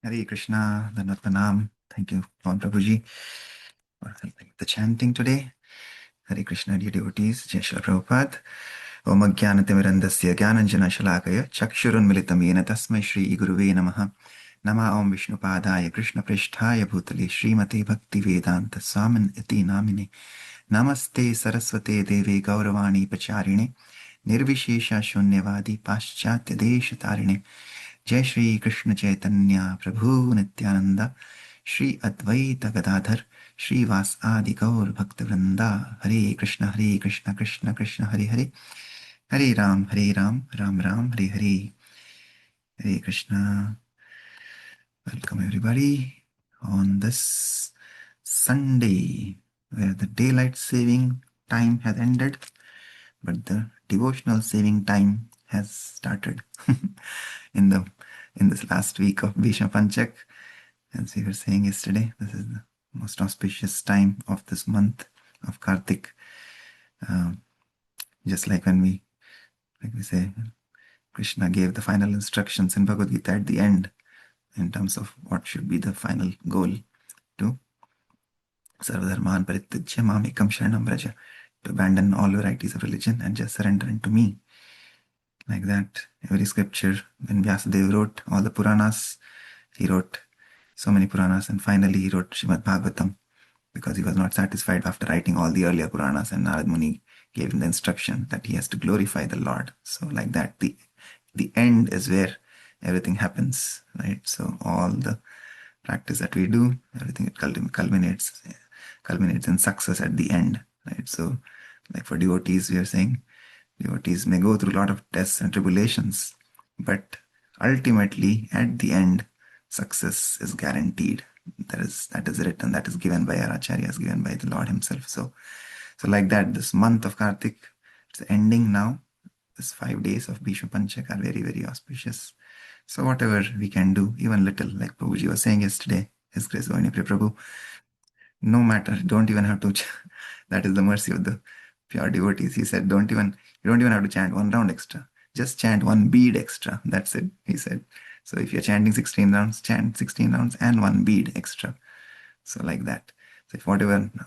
Hare Krishna, Dandavat Pranam. Thank you, Pawan Prabhuji, for helping the chanting today. Hare Krishna, dear devotees. Jai Shri Prabhupada. Om Ajnanatimirandasya Jnananjana Shalakaya Chakshurunmilitam Yena Tasmai Shri Guruve Namaha. Nama Om Vishnupadaya Krishna Prishtaya Bhutale Srimate Bhakti Vedanta Swamin Iti Namine. Namaste Saraswate Deve Gauravani Pacharine. Nirvishesha Shunyavadi Paschatya Deshatarine. जय श्री कृष्ण चैतन्य प्रभु नित्यानंद श्री अद्वैत गदाधर श्रीवास आदि गौर भक्त वृंदा हरे Krishna Krishna Krishna Hare Hare Hare Ram Ram Ram Hare Hare. Hare Krishna. Welcome everybody on this Sunday where the daylight saving time has ended but the devotional saving time has started in the in this last week of Bhishma Panchak. As we were saying yesterday, this is the most auspicious time of this month of Kartik. Just like we say, Krishna gave the final instructions in Bhagavad Gita at the end in terms of what should be the final goal to Sarvadharman Parityajya Mamekam Sharanam Vraja, to abandon all varieties of religion and just surrender into me. Like that, every scripture, when Vyasadeva wrote all the Puranas, he wrote so many Puranas, and finally he wrote Srimad Bhagavatam because he was not satisfied after writing all the earlier Puranas, and Narad Muni gave him the instruction that he has to glorify the Lord. So like that, the end is where everything happens, right? So all the practice that we do, everything it culminates in success at the end, right? So like for devotees, we are saying devotees may go through a lot of tests and tribulations, but ultimately at the end, success is guaranteed. That is written, that is given by our acharyas, given by the Lord himself. So like that, this month of Kartik, it's ending now. This 5 days of Bhishma Panchak are very, very auspicious. So whatever we can do, even little, like Prabhuji was saying yesterday, His Grace Vaini Prabhu, no matter, don't even have to, that is the mercy of the pure devotees. He said, you don't even have to chant one round extra. Just chant one bead extra. That's it, he said. So if you're chanting 16 rounds, chant 16 rounds and one bead extra. So like that. So if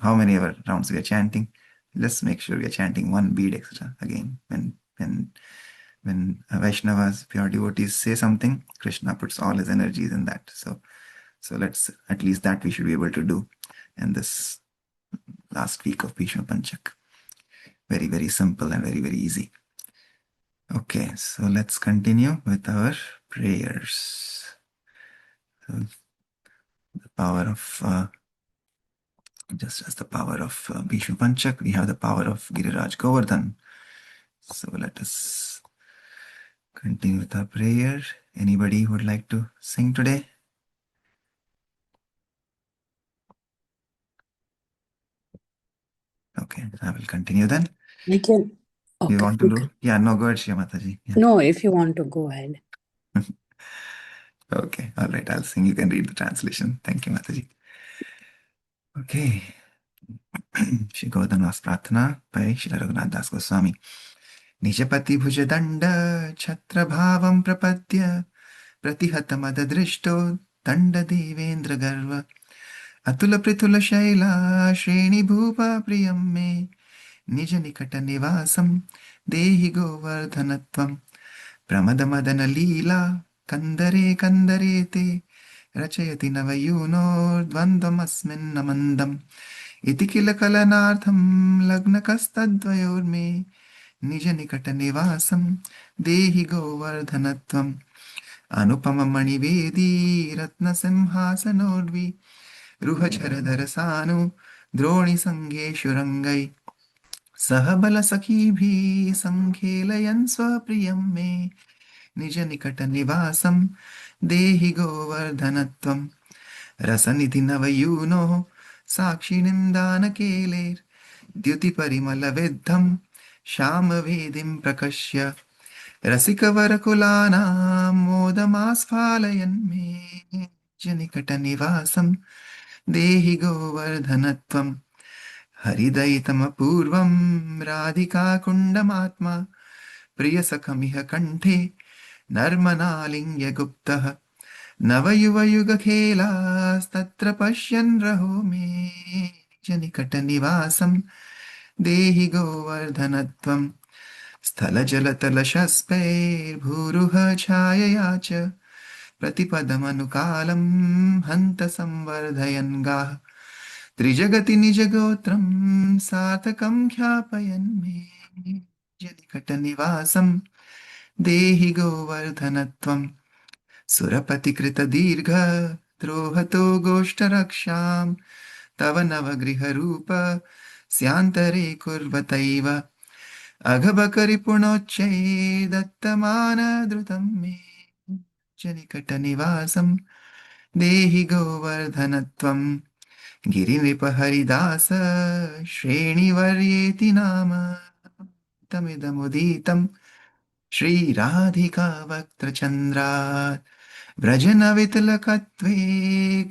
how many ever rounds we are chanting, let's make sure we are chanting one bead extra. Again, when Vaishnavas, pure devotees say something, Krishna puts all his energies in that. So let's, at least that we should be able to do in this last week of Bhishma Panchak. Very, very simple and very, very easy. Okay, so let's continue with our prayers. So the power of, just as the power of Bhishma Panchak, we have the power of Giriraj Govardhan. So let us continue with our prayer. Anybody who would like to sing today? Okay, I will continue then. I can. You Okay. want to do? Yeah, no, go ahead, Shri Mataji. Yeah. No, if you want to go ahead. Okay, all right, I'll sing. You can read the translation. Thank you, Mataji. Okay. Shri Govardhanvas Pratana by Shri Raghunath Das Goswami. Nijapati Bhujadanda Chhatrabhavam Prapadya Pratihatamada Danda Devendra Garva Atula Pritula Shaila Shreni Bhupa Priyam Me Nija Nikata Nivasam Dehi Govardhanatvam Pramadamadana Leela Kandare Kandarete Rachayati Navayuno Dvandvamasmin Namandam Iti Kila Kalanartham Lagnakastadvayorme Nija Nikata Nivasam Dehi Govardhanatvam Anupamamani Vedi Ratna Simhasanodvi Ruhacharadharasanu Droni Sange Shurangai Sahabala Sakibhi Sankhelayan Swapriyam Me Nija Nikata Nivasam Dehi Govardhanatvam Rasanidhi Navayuno Sakshi Nindana Keler Dyuti Parimala Vedham Shama Vedim Prakashya रसिकवरकुलानां मोदमास्फालयन्मे जनिकटनिवासं देहि गोवर्धनत्वं हरिदयितमपूर्वं राधिकाकुण्डमात्मा प्रियसखमिह कण्ठे नर्मनालिङ्ग्यगुप्तः नवयुवयुगखेलास्तत्र पश्यन् रहो मे निजनिकटनिवासं देहि गोवर्धनत्वम् स्थलजलतलशस्पैर्भूरुह छायया च प्रतिपदमनुकालं हन्त संवर्धयन् गाः त्रिजगति निजगोत्रं सार्थकं ख्यापयन् मे निजनिकटनिवासं देहि गोवर्धनत्वम् सुरपतिकृतदीर्घ द्रोहतो गोष्ठरक्षां तव नवगृहरूप स्यान्तरे कुर्वतैव अघबकरिपुणोच्चैदत्तमानधृतं मे जनिकटनिवासं देहि गोवर्धनत्वम् गिरिनृपहरिदास श्रेणिवर्येति नाम तमिदमुदीतं श्रीराधिका वक्त्रचन्द्रात् व्रजनवितलकत्वे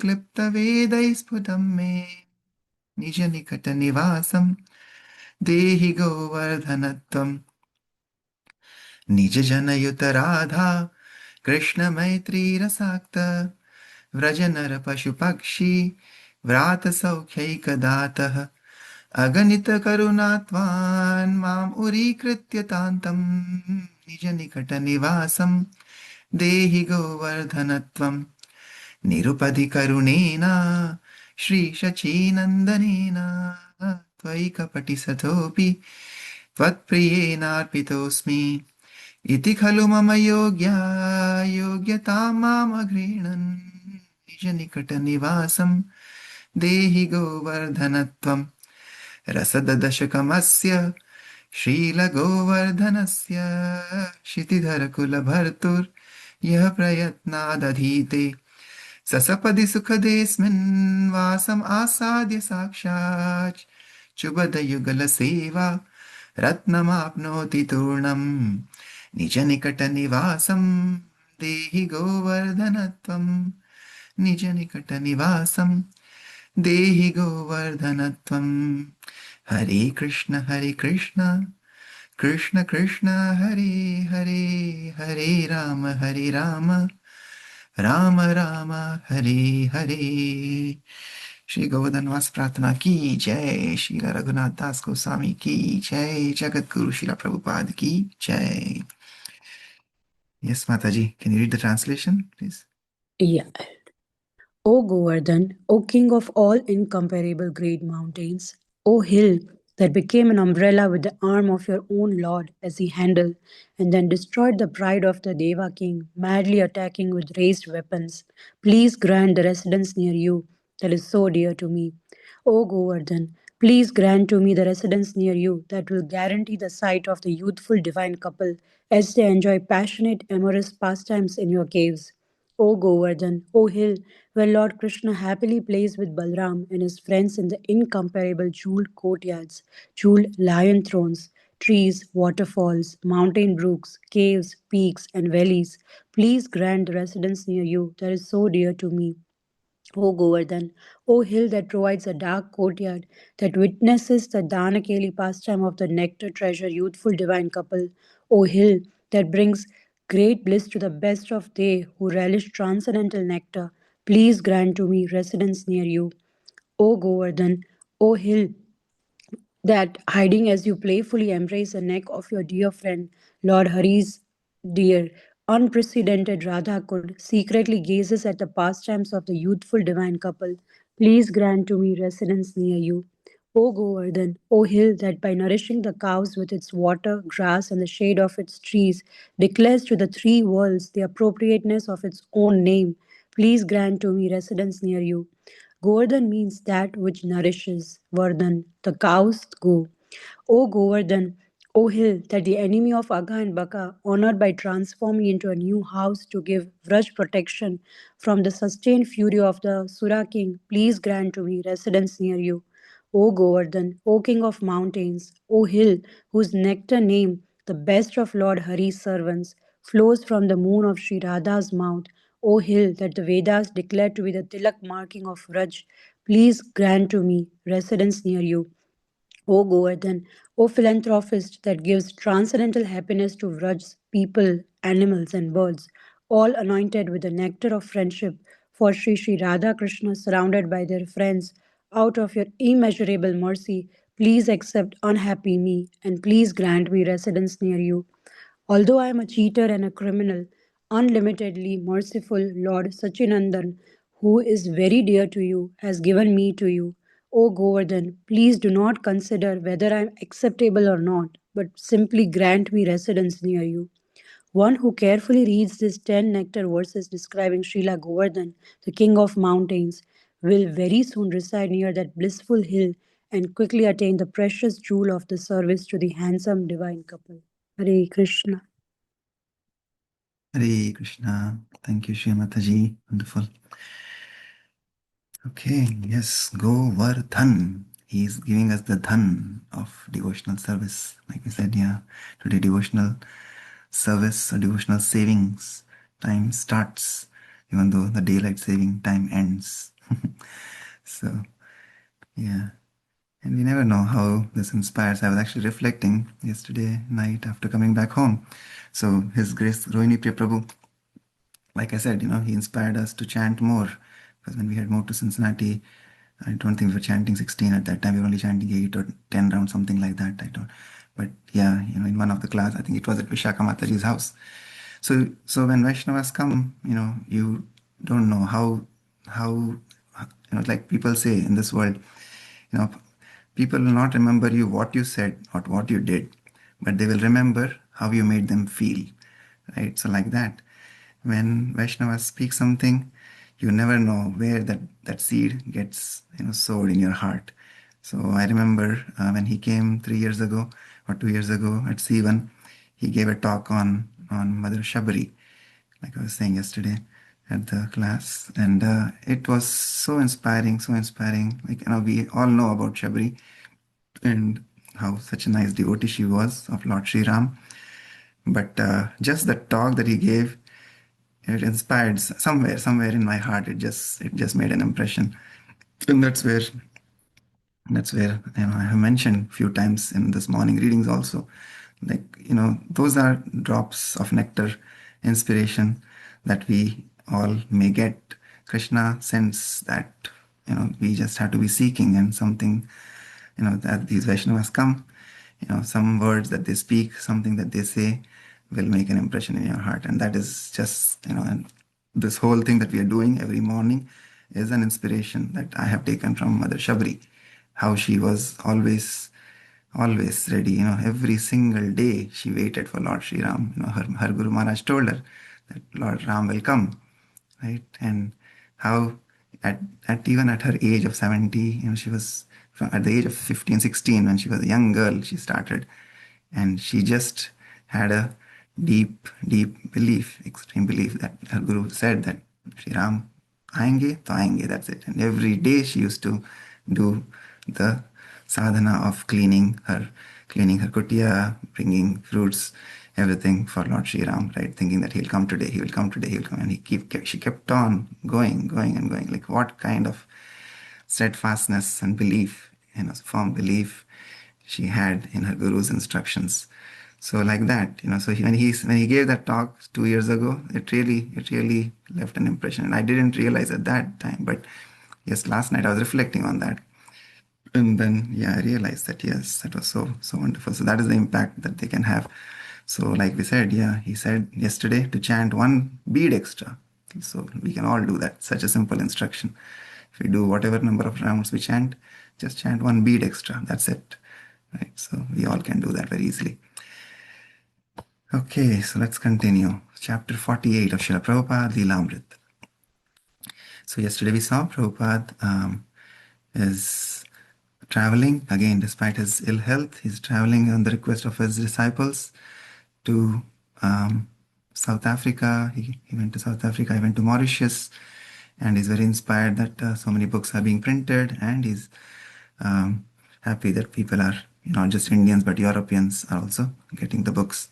क्लिप्तवेदैः स्फुटं मे निजनिकटनिवासं देहि गोवर्धनत्वम् निजजनयुतराधा कृष्णमैत्रीरसाक्त व्रजनरपशुपक्षी व्रातसौख्यैकदातः अगणितकरुणात्वान् माम् उरीकृत्य तान्तं निजनिकटनिवासं देहि गोवर्धनत्वम् निरुपधिकरुणेन श्रीशचीनन्दनेन त्वयि कपटिसतोऽपि त्वत्प्रियेणार्पितोऽस्मि इति खलु मम योग्यतां मामघृणन् निजनिकटनिवासं देहि गोवर्धनत्वम् रसदशकमस्य श्रीलगोवर्धनस्य क्षितिधरकुलभर्तुर्यः प्रयत्नादधीते ससपदि सुखदेऽस्मिन् वासम् आसाद्य साक्षात् चुबधयुगलसेवा रत्नमाप्नोति तूर्णम् निजनिकटनिवासं देहि गोवर्धनत्वम् निजनिकटनिवासं देहि गोवर्धनत्वम् हरे कृष्ण कृष्ण कृष्ण हरे हरे हरे राम राम राम हरे हरे श्री गोवर्धनवास प्रार्थना की जय। श्री रघुनाथ दास गोस्वामी की जय। जगत गुरु श्रीला प्रभुपाद की जय। Yes, Mataji, can you read the translation, please? Yeah. O Govardhan, O king of all incomparable great mountains, O hill that became an umbrella with the arm of your own lord as he handled and then destroyed the pride of the Deva king, madly attacking with raised weapons, please grant the residence near you that is so dear to me. O Govardhan, please grant to me the residence near you that will guarantee the sight of the youthful divine couple as they enjoy passionate amorous pastimes in your caves. O Govardhan, O hill where Lord Krishna happily plays with Balram and his friends in the incomparable jeweled courtyards, jeweled lion thrones, trees, waterfalls, mountain brooks, caves, peaks, and valleys, please grant the residence near you that is so dear to me. O Govardhan, O hill that provides a dark courtyard that witnesses the Danakeli pastime of the nectar treasure youthful divine couple, O hill that brings great bliss to the best of they who relish transcendental nectar, please grant to me residence near you. O Govardhan, O hill that, hiding as you playfully embrace the neck of your dear friend, Lord Hari's dear, unprecedented Radha could secretly gazes at the pastimes of the youthful divine couple, please grant to me residence near you. O Govardhan, O hill that by nourishing the cows with its water, grass, and the shade of its trees, declares to the three worlds the appropriateness of its own name, please grant to me residence near you. Govardhan means that which nourishes. Vardhan, the cows go. O Govardhan, O hill that the enemy of Agha and Baka honored by transforming into a new house to give Vraj protection from the sustained fury of the Sura king, please grant to me residence near you. O Govardhan, O king of mountains, O hill whose nectar name, the best of Lord Hari's servants, flows from the moon of Sri Radha's mouth, O hill that the Vedas declare to be the tilak marking of Raj, please grant to me residence near you. O Govardhan, O philanthropist that gives transcendental happiness to Vraj's people, animals, and birds. all anointed with the nectar of friendship, for Sri Sri Radha Krishna, surrounded by their friends, out of your immeasurable mercy, please accept unhappy me, and please grant me residence near you. Although I am a cheater and a criminal, unlimitedly merciful Lord Sachinandan, who is very dear to you, has given me to you. O Govardhan, please do not consider whether I am acceptable or not, but simply grant me residence near you. One who carefully reads these 10 nectar verses describing Srila Govardhan, the king of mountains, will very soon reside near that blissful hill and quickly attain the precious jewel of the service to the handsome divine couple. Hare Krishna. Hare Krishna. Thank you, Srimataji. Wonderful. Okay, yes, Govardhan. He's giving us the dhan of devotional service. Like we said, yeah, today devotional service or devotional savings time starts, even though the daylight saving time ends. So, yeah. And we never know how this inspires. I was actually reflecting yesterday night after coming back home. So, His Grace Rohini Priya Prabhu, like I said, he inspired us to chant more. Because when we had moved to Cincinnati, I don't think we were chanting 16 at that time. We were only chanting 8 or 10 rounds, something like that. I don't. But yeah, in one of the class, I think it was at Vishaka Mataji's house. So when Vaishnavas come, you don't know how like people say in this world, you know, people will not remember you what you said or what you did, but they will remember how you made them feel, right? So like that, when Vaishnavas speak something, you never know where that seed gets sowed in your heart. So I remember when he came 3 years ago or 2 years ago at C1, he gave a talk on Mother Shabari, like I was saying yesterday at the class, and it was so inspiring, so inspiring. Like we all know about Shabari and how such a nice devotee she was of Lord Sri Ram, but just the talk that he gave, it inspired somewhere in my heart. It just made an impression, and that's where I have mentioned a few times in this morning readings also, like those are drops of nectar, inspiration that we all may get. Krishna sends that, we just have to be seeking, and something that these Vaishnavas come, some words that they speak, something that they say will make an impression in your heart. And that is just, and this whole thing that we are doing every morning is an inspiration that I have taken from Mother Shabri, how she was always ready, every single day she waited for Lord Sri Ram. Her Guru Maharaj told her that Lord Ram will come, right? And how at even at her age of 70, she was at the age of 15, 16, when she was a young girl, she started, and she just had a deep belief, extreme belief, that her Guru said that Sri Ram aayenge to aayenge, that's it. And every day she used to do the sadhana of cleaning her kutia, bringing fruits, everything for Lord Sri Ram, right? Thinking that he'll come today, he will come today, he'll come. And she kept on going and going. Like what kind of steadfastness and belief, firm belief she had in her Guru's instructions. So like that, so when he gave that talk 2 years ago, it really left an impression. And I didn't realize at that time, but yes, last night I was reflecting on that. And then, yeah, I realized that, yes, that was so wonderful. So that is the impact that they can have. So like we said, yeah, he said yesterday to chant one bead extra. So we can all do that. Such a simple instruction. If we do whatever number of rounds we chant, just chant one bead extra. That's it. Right? So we all can do that very easily. Okay, so let's continue. Chapter 48 of Srila Prabhupada Leelamrit. So yesterday we saw Prabhupada is traveling, again, despite his ill health. He's traveling on the request of his disciples to South Africa. He went to South Africa, he went to Mauritius, and he's very inspired that so many books are being printed, and he's happy that people are, not just Indians, but Europeans are also getting the books.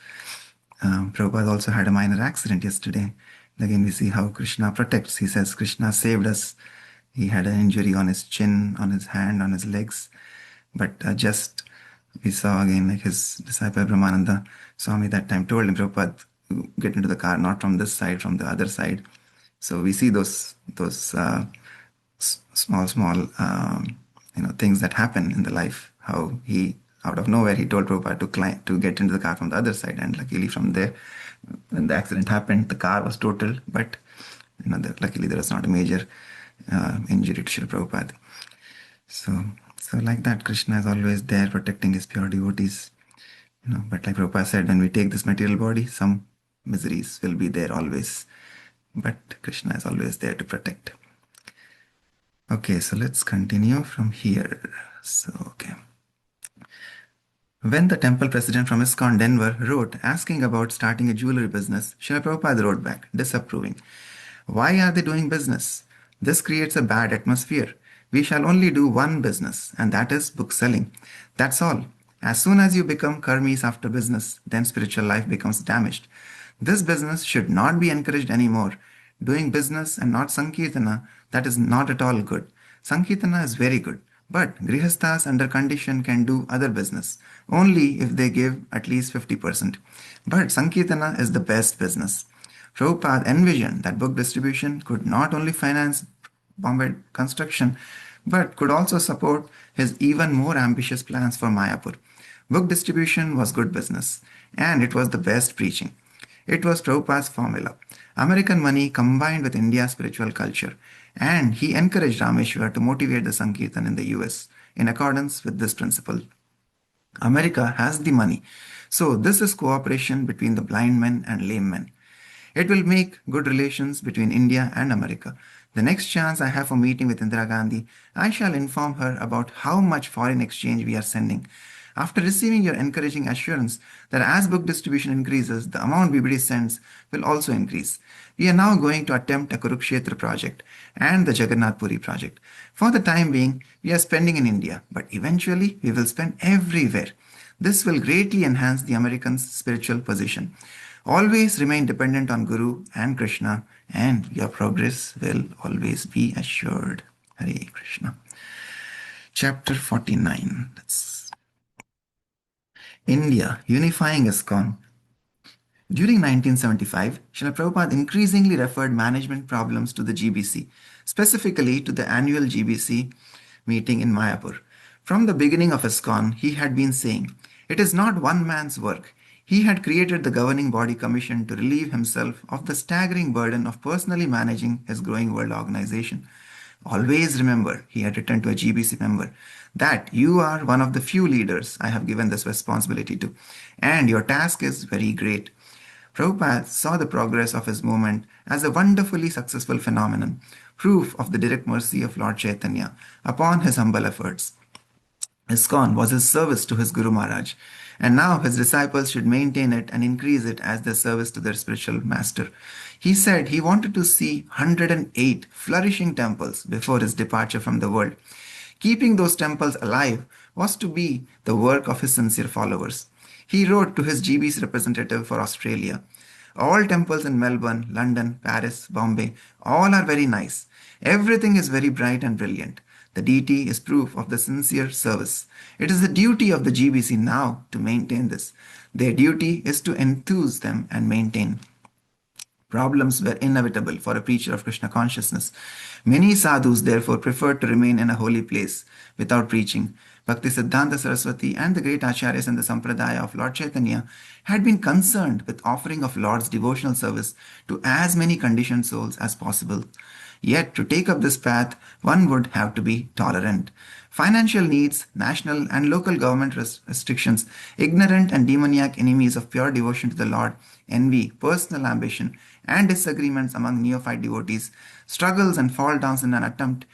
Prabhupada also had a minor accident yesterday. Again, we see how Krishna protects. He says Krishna saved us. He had an injury on his chin, on his hand, on his legs. But just we saw again, like his disciple Brahmananda Swami that time told him, Prabhupada, get into the car, not from this side, from the other side. So we see those small things that happen in the life. How he, out of nowhere, he told Prabhupada to climb, to get into the car from the other side, and luckily from there, when the accident happened, the car was totaled, but luckily there was not a major injury to Srila Prabhupada. So like that, Krishna is always there protecting his pure devotees. But like Prabhupada said, when we take this material body, some miseries will be there always. But Krishna is always there to protect. Okay, so let's continue from here. So, okay. When the temple president from ISKCON Denver wrote asking about starting a jewelry business, Srila Prabhupada wrote back, disapproving. Why are they doing business? This creates a bad atmosphere. We shall only do one business, and that is book selling. That's all. As soon as you become karmis after business, then spiritual life becomes damaged. This business should not be encouraged anymore. Doing business and not Sankirtana, that is not at all good. Sankirtana is very good, but Grihasthas under condition can do other business, only if they give at least 50%. But Sankirtana is the best business. Prabhupada envisioned that book distribution could not only finance Bombay construction, but could also support his even more ambitious plans for Mayapur. Book distribution was good business, and it was the best preaching. It was Prabhupada's formula. American money combined with India's spiritual culture, and he encouraged Rameshwar to motivate the Sankirtan in the US in accordance with this principle. America has the money, so this is cooperation between the blind men and lame men. It will make good relations between India and America. The next chance I have for meeting with Indira Gandhi, I shall inform her about how much foreign exchange we are sending. After receiving your encouraging assurance that as book distribution increases, the amount BBD sends will also increase. We are now going to attempt a Kurukshetra project and the Jagannath Puri project. For the time being, we are spending in India, but eventually we will spend everywhere. This will greatly enhance the Americans' spiritual position. Always remain dependent on Guru and Krishna, and your progress will always be assured. Hare Krishna. Chapter 49. India unifying ISKCON. During 1975, Srila Prabhupada increasingly referred management problems to the GBC, specifically to the annual GBC meeting in Mayapur. From the beginning of ISKCON, he had been saying, it is not one man's work. He had created the governing body commission to relieve himself of the staggering burden of personally managing his growing world organization. Always remember, he had written to a GBC member, that you are one of the few leaders I have given this responsibility to, and your task is very great. Prabhupada saw the progress of his movement as a wonderfully successful phenomenon, proof of the direct mercy of Lord Chaitanya upon his humble efforts. ISKCON was his service to his Guru Maharaj, and now his disciples should maintain it and increase it as their service to their spiritual master. He said he wanted to see 108 flourishing temples before his departure from the world. Keeping those temples alive was to be the work of his sincere followers. He wrote to his GB's representative for Australia, all temples in Melbourne, London, Paris, Bombay, all are very nice. Everything is very bright and brilliant. The deity is proof of the sincere service. It is the duty of the GBC now to maintain this. Their duty is to enthuse them and maintain. Problems were inevitable for a preacher of Krishna consciousness. Many sadhus therefore preferred to remain in a holy place without preaching. Bhakti Siddhanta Saraswati and the great acharyas in the Sampradaya of Lord Chaitanya had been concerned with offering of Lord's devotional service to as many conditioned souls as possible. Yet to take up this path, one would have to be tolerant. Financial needs, national and local government restrictions, ignorant and demoniac enemies of pure devotion to the Lord, envy, personal ambition, and disagreements among neophyte devotees, struggles and fall downs in the attempt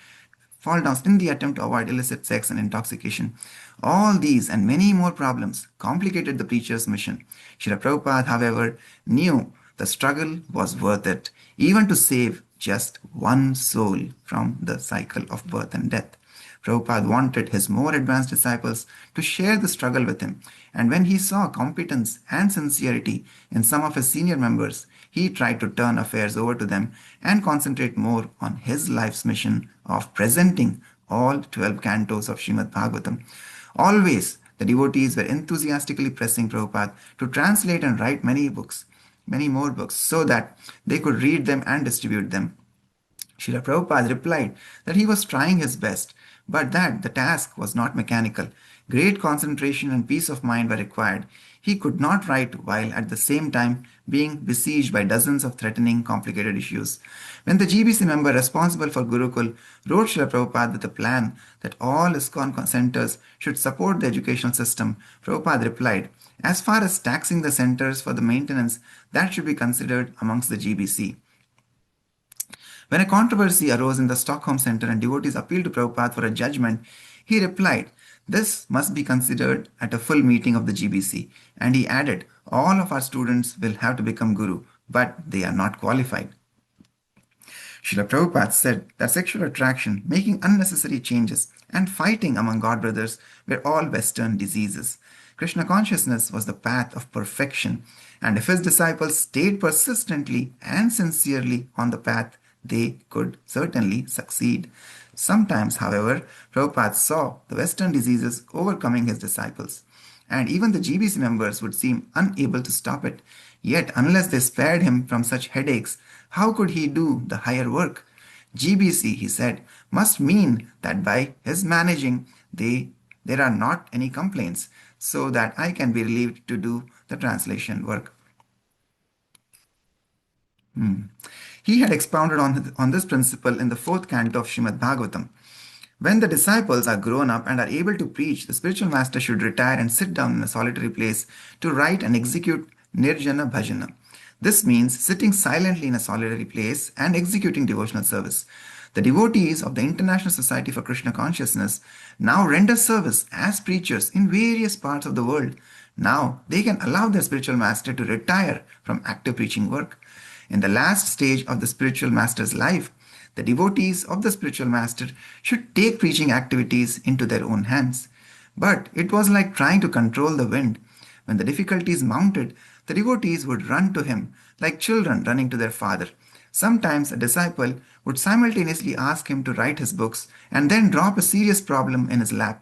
to avoid illicit sex and intoxication. All these and many more problems complicated the preacher's mission. Srila Prabhupada, however, knew the struggle was worth it, even to save just one soul from the cycle of birth and death. Prabhupada wanted his more advanced disciples to share the struggle with him, and when he saw competence and sincerity in some of his senior members, he tried to turn affairs over to them and concentrate more on his life's mission of presenting all 12 cantos of Srimad Bhagavatam. Always, the devotees were enthusiastically pressing Prabhupada to translate and write many books. many more books so that they could read them and distribute them. Srila Prabhupada replied that he was trying his best, but that the task was not mechanical. Great concentration and peace of mind were required. He could not write while at the same time being besieged by dozens of threatening, complicated issues. When the GBC member responsible for Gurukul wrote Srila Prabhupada with a plan that all ISKCON centers should support the educational system, Prabhupada replied, as far as taxing the centers for the maintenance, that should be considered amongst the GBC. When a controversy arose in the Stockholm Center and devotees appealed to Prabhupada for a judgment, he replied, "This must be considered at a full meeting of the GBC." And he added, "All of our students will have to become Guru, but they are not qualified." Srila Prabhupada said that sexual attraction, making unnecessary changes, and fighting among god brothers were all Western diseases. Krishna consciousness was the path of perfection, and if his disciples stayed persistently and sincerely on the path, they could certainly succeed. Sometimes, however, Prabhupada saw the Western diseases overcoming his disciples, and even the GBC members would seem unable to stop it. Yet, unless they spared him from such headaches, how could he do the higher work? GBC, he said, must mean that by his managing, there are not any complaints, so that I can be relieved to do the translation work. He had expounded on this principle in the fourth canto of Srimad Bhagavatam. When the disciples are grown up and are able to preach, the spiritual master should retire and sit down in a solitary place to write and execute Nirjana Bhajana. This means sitting silently in a solitary place and executing devotional service. The devotees of the International Society for Krishna Consciousness now render service as preachers in various parts of the world. Now they can allow their spiritual master to retire from active preaching work. In the last stage of the spiritual master's life, the devotees of the spiritual master should take preaching activities into their own hands. But it was like trying to control the wind. When the difficulties mounted, the devotees would run to him like children running to their father. Sometimes a disciple would simultaneously ask him to write his books and then drop a serious problem in his lap.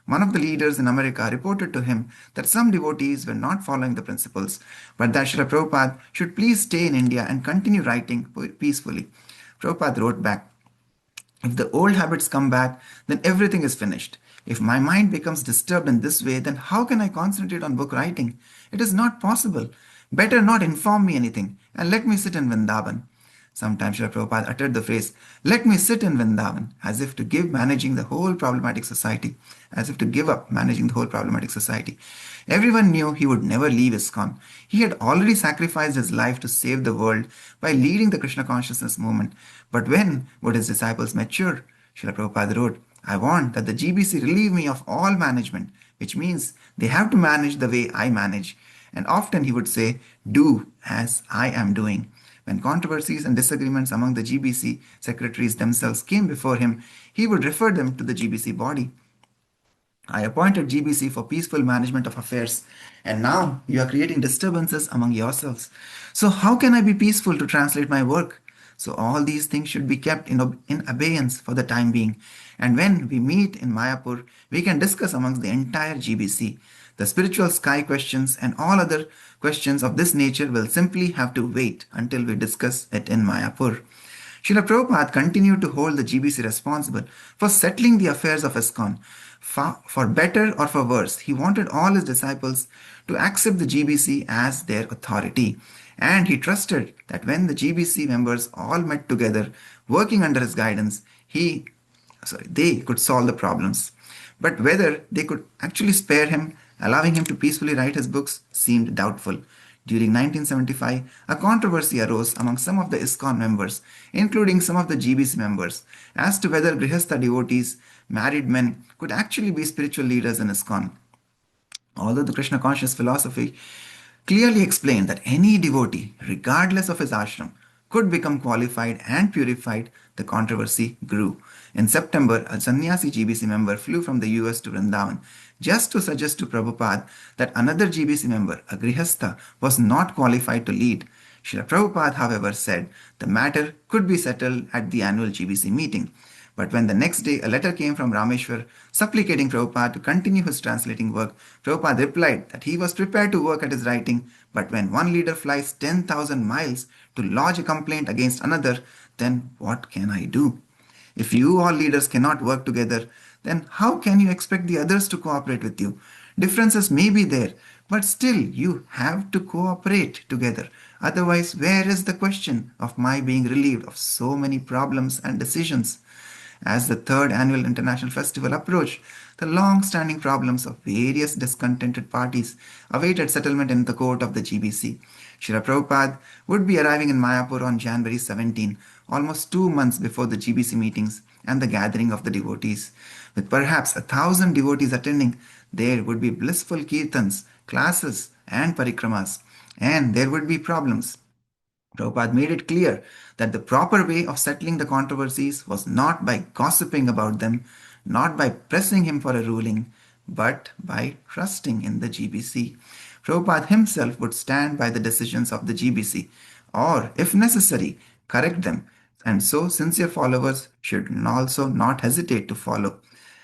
One of the leaders in America reported to him that some devotees were not following the principles, but that Srila Prabhupada should please stay in India and continue writing peacefully. Prabhupada wrote back, "If the old habits come back, then everything is finished. If my mind becomes disturbed in this way, then how can I concentrate on book writing? It is not possible. Better not inform me anything and let me sit in Vrindavan." Sometimes Srila Prabhupada uttered the phrase, "Let me sit in Vrindavan," as if to give managing the whole problematic society, as if to give up managing the whole problematic society. Everyone knew he would never leave ISKCON. He had already sacrificed his life to save the world by leading the Krishna consciousness movement. But when would his disciples mature? Srila Prabhupada wrote, "I want that the GBC relieve me of all management," which means they have to manage the way I manage. And often he would say, "Do as I am doing." When controversies and disagreements among the GBC secretaries themselves came before him, he would refer them to the GBC body. "I appointed GBC for peaceful management of affairs, and now you are creating disturbances among yourselves. So how can I be peaceful to translate my work?" So all these things should be kept in abeyance for the time being. And when we meet in Mayapur, we can discuss amongst the entire GBC. The spiritual sky questions and all other questions of this nature will simply have to wait until we discuss it in Mayapur. Srila Prabhupada continued to hold the GBC responsible for settling the affairs of ISKCON. For better or for worse, he wanted all his disciples to accept the GBC as their authority. And he trusted that when the GBC members all met together, working under his guidance, they could solve the problems. But whether they could actually spare him, allowing him to peacefully write his books, seemed doubtful. During 1975, a controversy arose among some of the ISKCON members, including some of the GBC members, as to whether Grihastha devotees, married men, could actually be spiritual leaders in ISKCON. Although the Krishna conscious philosophy clearly explained that any devotee, regardless of his ashram, could become qualified and purified, the controversy grew. In September, a sannyasi GBC member flew from the US to Vrindavan just to suggest to Prabhupada that another GBC member, a Grihastha, was not qualified to lead. Srila Prabhupada, however, said the matter could be settled at the annual GBC meeting. But when the next day a letter came from Rameshwar supplicating Prabhupada to continue his translating work, Prabhupada replied that he was prepared to work at his writing, but when one leader flies 10,000 miles to lodge a complaint against another, then what can I do? If you all leaders cannot work together, then how can you expect the others to cooperate with you? Differences may be there, but still you have to cooperate together. Otherwise, where is the question of my being relieved of so many problems and decisions? As the third annual international festival approached, the long standing problems of various discontented parties awaited settlement in the court of the GBC. Srila Prabhupada would be arriving in Mayapur on January 17, almost 2 months before the GBC meetings and the gathering of the devotees. With perhaps 1,000 devotees attending, there would be blissful kirtans, classes, and parikramas, and there would be problems. Prabhupada made it clear that the proper way of settling the controversies was not by gossiping about them, not by pressing him for a ruling, but by trusting in the GBC. Prabhupada himself would stand by the decisions of the GBC, or, if necessary, correct them, and so sincere followers should also not hesitate to follow.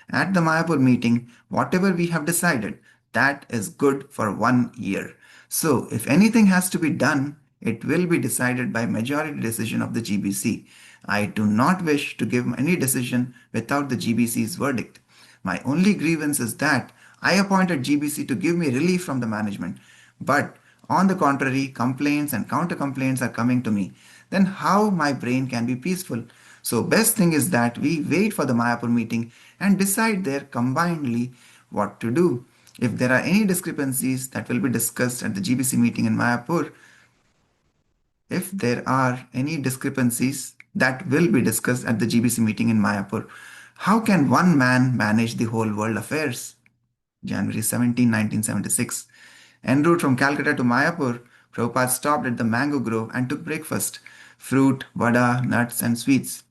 At the Mayapur meeting, whatever we have decided, that is good for 1 year. So, if anything has to be done, it will be decided by majority decision of the GBC. I do not wish to give any decision without the GBC's verdict. My only grievance is that I appointed GBC to give me relief from the management, but on the contrary, complaints and counter complaints are coming to me. Then how my brain can be peaceful? So best thing is that we wait for the Mayapur meeting and decide there combinedly what to do. If there are any discrepancies that will be discussed at the GBC meeting in Mayapur, if there are any discrepancies that will be discussed at the GBC meeting in Mayapur, how can one man manage the whole world affairs? January 17, 1976. En route from Calcutta to Mayapur, Prabhupada stopped at the mango grove and took breakfast fruit, vada, nuts, and sweets.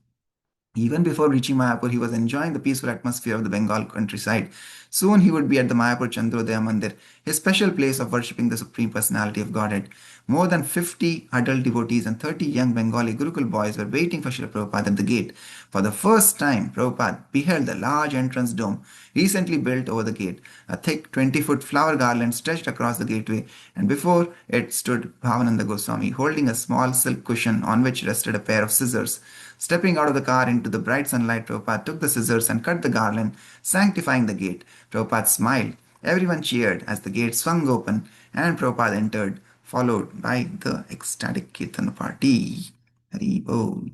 Even before reaching Mayapur, he was enjoying the peaceful atmosphere of the Bengal countryside. Soon he would be at the Mayapur Chandrodaya Mandir, his special place of worshipping the Supreme Personality of Godhead. More than 50 adult devotees and 30 young Bengali Gurukul boys were waiting for Srila Prabhupada at the gate. For the first time, Prabhupada beheld the large entrance dome recently built over the gate. A thick 20-foot flower garland stretched across the gateway, and before it stood Bhavananda Goswami, holding a small silk cushion on which rested a pair of scissors. Stepping out of the car into the bright sunlight, Prabhupada took the scissors and cut the garland, sanctifying the gate. Prabhupada smiled. Everyone cheered as the gate swung open and Prabhupada entered, followed by the ecstatic Kirtan party. Hari Bol.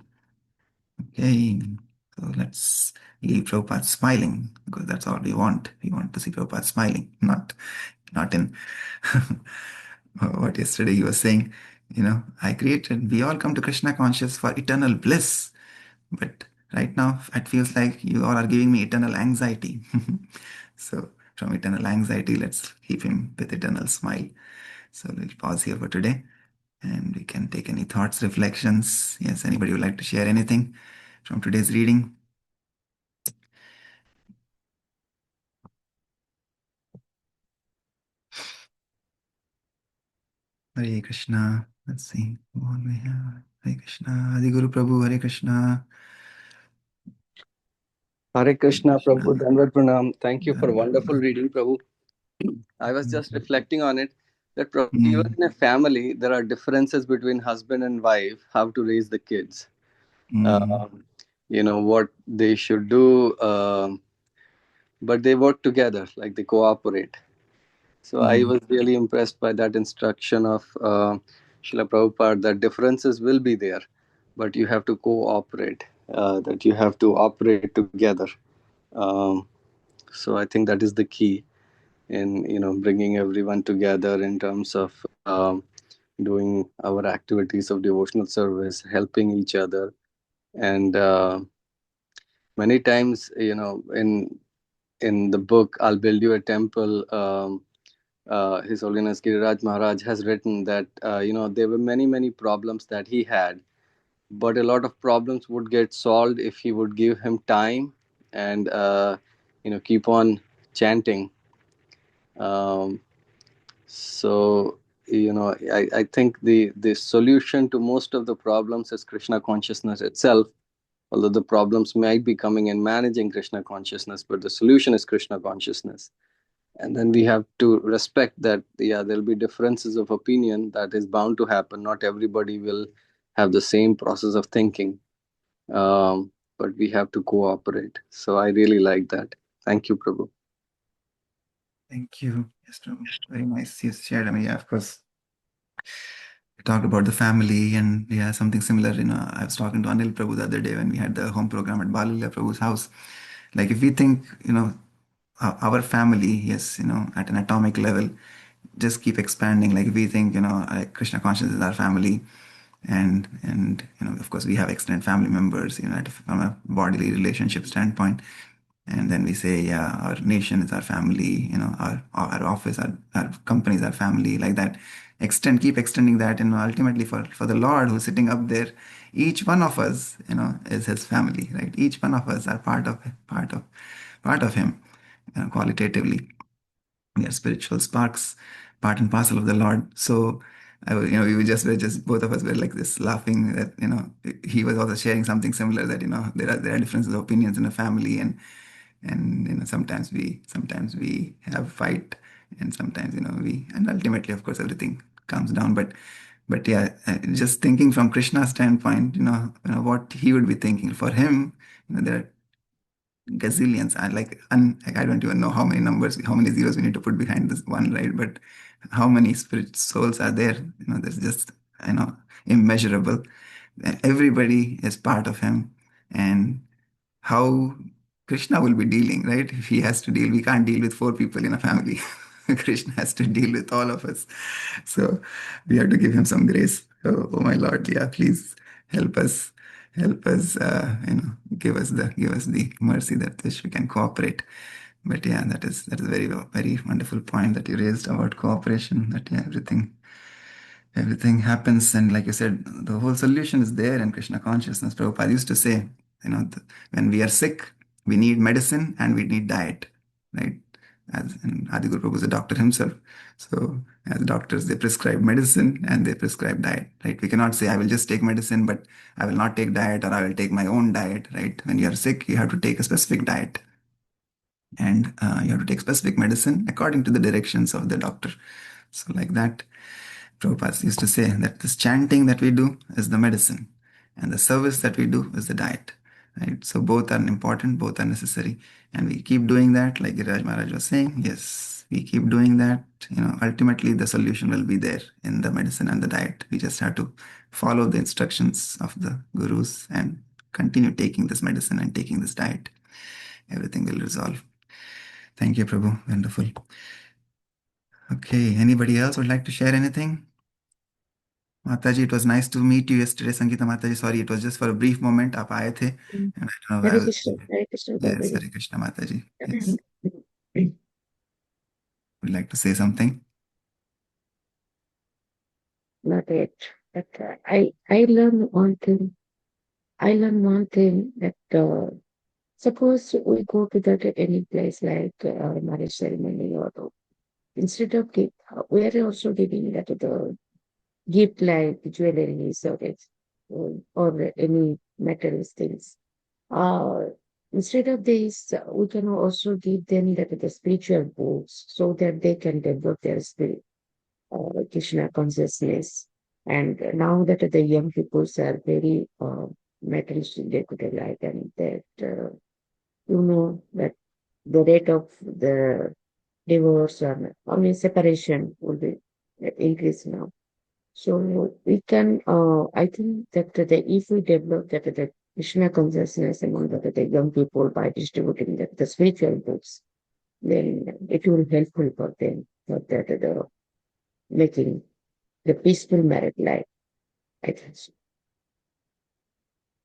Okay, so let's leave Prabhupada smiling because that's all we want. We want to see Prabhupada smiling, not in what yesterday he was saying. We all come to Krishna conscious for eternal bliss. But right now, it feels like you all are giving me eternal anxiety. So, from eternal anxiety, let's keep him with eternal smile. So, we'll pause here for today and we can take any thoughts, reflections. Yes, anybody would like to share anything from today's reading? Hare Krishna. Let's see what we have. Hare Krishna. Adi Guru Prabhu. Hare Krishna. Hare Krishna, Prabhu. Krishna. Dandavat Pranam. Thank you for Dandavat wonderful Pranam. reading, Prabhu. I was just reflecting on it that Mm. even in a family, there are differences between husband and wife, how to raise the kids, Mm. what they should do, but they work together, like they cooperate. So I Mm. was really impressed by that instruction of Srila Prabhupada that differences will be there, but you have to cooperate, that you have to operate together. Um, so I think that is the key in bringing everyone together in terms of doing our activities of devotional service, helping each other, and many times in the book "I'll Build You a Temple." His Holiness Giriraj Maharaj has written that there were many problems that he had, but a lot of problems would get solved if he would give him time and keep on chanting. Um, so I think the solution to most of the problems is Krishna consciousness itself. although the problems might be coming in managing Krishna consciousness, but the solution is Krishna consciousness. And then we have to respect that, yeah, there'll be differences of opinion. That is bound to happen. Not everybody will have the same process of thinking, but we have to cooperate. So I really like that. Thank you, Prabhu. Thank you. Yes, Prabhu. Very nice. You shared. I mean, yeah, of course. We talked about the family, and yeah, something similar. I was talking to Anil Prabhu the other day when we had the home program at Balila Prabhu's house. Like, if we think, our family, yes, at an atomic level, just keep expanding. Like, if we think, Krishna consciousness is our family, and of course, we have extended family members, from a bodily relationship standpoint. And then we say, yeah, our nation is our family, our office, our companies, our family, like that. Keep extending that, ultimately for the Lord who's sitting up there, each one of us, is his family, right? Each one of us are part of him, qualitatively. We are spiritual sparks, part and parcel of the Lord. So, we were just both of us were like this laughing that, he was also sharing something similar, that, there are differences of opinions in a family, and sometimes we have fight, and sometimes, and ultimately, of course, everything calms down. But yeah, just thinking from Krishna's standpoint, what he would be thinking. For him, there are gazillions. I don't even know how many numbers, how many zeros we need to put behind this one, right? But how many spirit souls are there? There's just, immeasurable. Everybody is part of him, and how Krishna will be dealing, right? If he has to deal, we can't deal with four people in a family. Krishna has to deal with all of us. So we have to give him some grace. Oh my Lord, yeah, please help us. Help us, give us the mercy that which we can cooperate. But yeah, that is very, very wonderful point that you raised about cooperation. That, yeah, everything happens, and like you said, the whole solution is there in Krishna consciousness. Prabhupada used to say, when we are sick, we need medicine and we need diet, right? And Adiguru Prabhu is a doctor himself. So as doctors, they prescribe medicine and they prescribe diet, right? We cannot say, I will just take medicine, but I will not take diet, or I will take my own diet, right? When you are sick, you have to take a specific diet, and you have to take specific medicine according to the directions of the doctor. So like that, Prabhupada used to say that this chanting that we do is the medicine, and the service that we do is the diet, right? So both are important, both are necessary, and we keep doing that, like Giriraj Maharaj was saying. Yes, we keep doing that. Ultimately, the solution will be there in the medicine and the diet. We just have to follow the instructions of the gurus and continue taking this medicine and taking this diet. Everything will resolve. Thank you, Prabhu. Wonderful. Okay, anybody else would like to share anything? Mataji, it was nice to meet you yesterday, Sangeeta Mataji. Sorry, it was just for a brief moment. आप आए थे, and I don't know. Hare Krishna, Yes, Babaji. Hare Krishna, Mataji. Yes, would like to say something? Not yet. But I learned one thing. I learned one thing that suppose we go to that any place like marriage ceremony, or instead of gift, we are also giving that the gift like jewelry or any material things. Uh, Instead of this, we can also give them that the spiritual books so that they can develop their spirit, Krishna consciousness. And now that the young people are very materialistic, they could like, and that that the rate of the divorce or I mean separation will be increased now. So we can, I think that if we develop that the Krishna consciousness among the young people by distributing the spiritual books, then it will helpful for them for that the making the peaceful married life. I think so.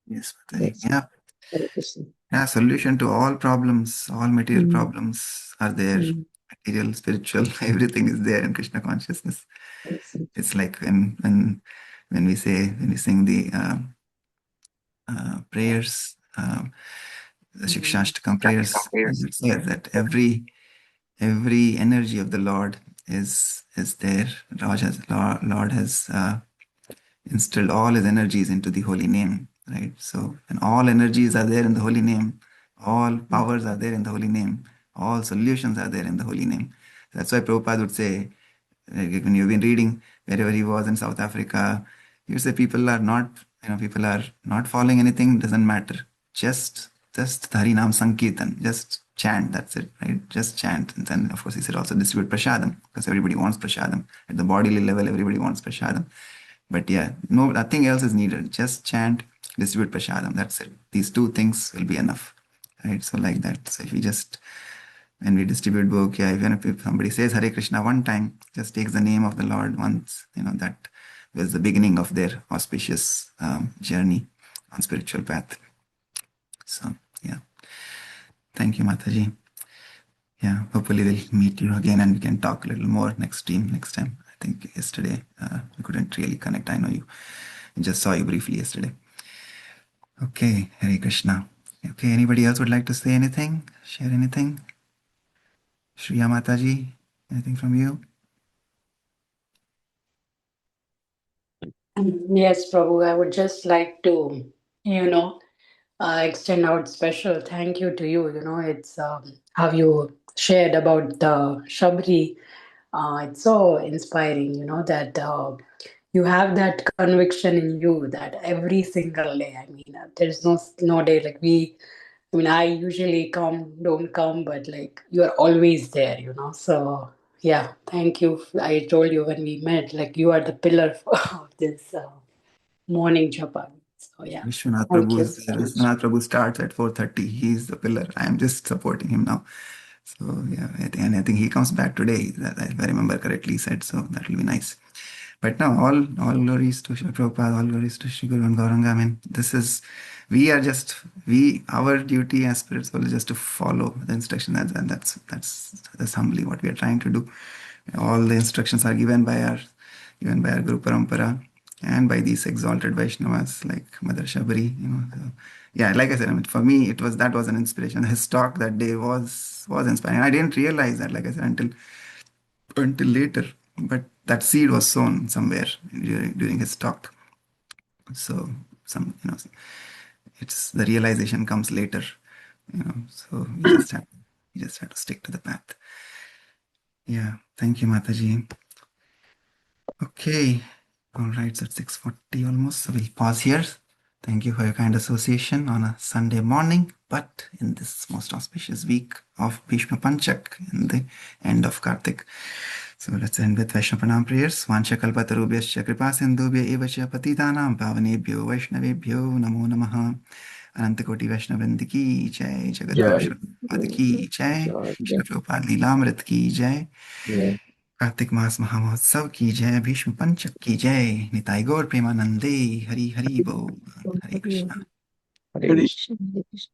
Yes, Mataji. Yes. Yeah, Hare Krishna. yeah. Solution to all problems, all material problems are there. Mm. Material, spiritual, everything is there in Krishna consciousness. Yes. It's like when we sing the prayers, the Shikshashtakam prayers, it says that every energy of the Lord is there. Lord has instilled all his energies into the holy name. right? So, and all energies are there in the holy name, all powers are there in the holy name, all solutions are there in the holy name. That's why Prabhupada would say, when you've been reading wherever he was in South Africa, he would say people are not, people are not following anything, doesn't matter. Just Hari Nam Sankirtan, just chant, that's it, right? Just chant. And then, of course, he said also distribute prasadam, because everybody wants prasadam. At the bodily level, everybody wants prasadam. But yeah, no, nothing else is needed. Just chant, distribute prasadam. That's it. These two things will be enough, right? So like that. So if we just, when we distribute book, yeah, even if somebody says Hare Krishna one time, just takes the name of the Lord once, that was the beginning of their auspicious journey on spiritual path. So yeah, thank you, Mataji. Yeah, hopefully we'll meet you again and we can talk a little more next time. I think yesterday we couldn't really connect. I know you. I just saw you briefly yesterday. Okay, Hare Krishna. Okay, anybody else would like to say anything? Share anything? Shriya Mataji, anything from you? Yes, Prabhu, I would just like to, extend out special thank you to you. It's how you shared about the Shabri. It's so inspiring, that you have that conviction in you that every single day. I mean, there's no day like we. I mean, I usually don't come, but like you're always there, So yeah, thank you. I told you when we met, like you are the pillar of this morning japa. So yeah, Vishwanath thank Prabhu you is so there. much. Vishwanath Prabhu starts at 4:30. He's the pillar. I am just supporting him now. So yeah, I think he comes back today. That if I remember correctly, he said so. That will be nice. But now all glories to Shri Prabhupada, all glories to Shri Guru and Gauranga. I mean, our duty as spirit soul is just to follow the instruction. That's humbly what we are trying to do. All the instructions are given by our Guru Parampara and by these exalted Vaishnavas like Mother Shabari. So, yeah, like I said, I mean, for me, that was an inspiration. His talk that day was inspiring. I didn't realize that, like I said, until later. But that seed was sown somewhere during his talk. So it's the realization comes later. So you just have to stick to the path. Yeah, thank you, Mataji. Okay, all right. So it's 6:40 almost. So we'll pause here. Thank you for your kind association on a Sunday morning, but in this most auspicious week of Bhishma Panchak, in the end of Kartik. So let's end with Vaishnav Pranam prayers. Vancha kalpatarubhyascha kripa sindhubhya eva cha patitanam pavanebhyo vaishnavebhyo namo namaha. Anantakoti Vaishnavrind ki jai, Jagadguru Shri Prabhupada ki jai, Shri Prabhupada Leelamrit ki jai, Kartik मास महामहोत्सव की जय, भीष्म पंचक की जय, निताई गौर प्रेमानंदे, हरि हरि बोल, हरे Krishna. Hare Krishna, Hare Krishna.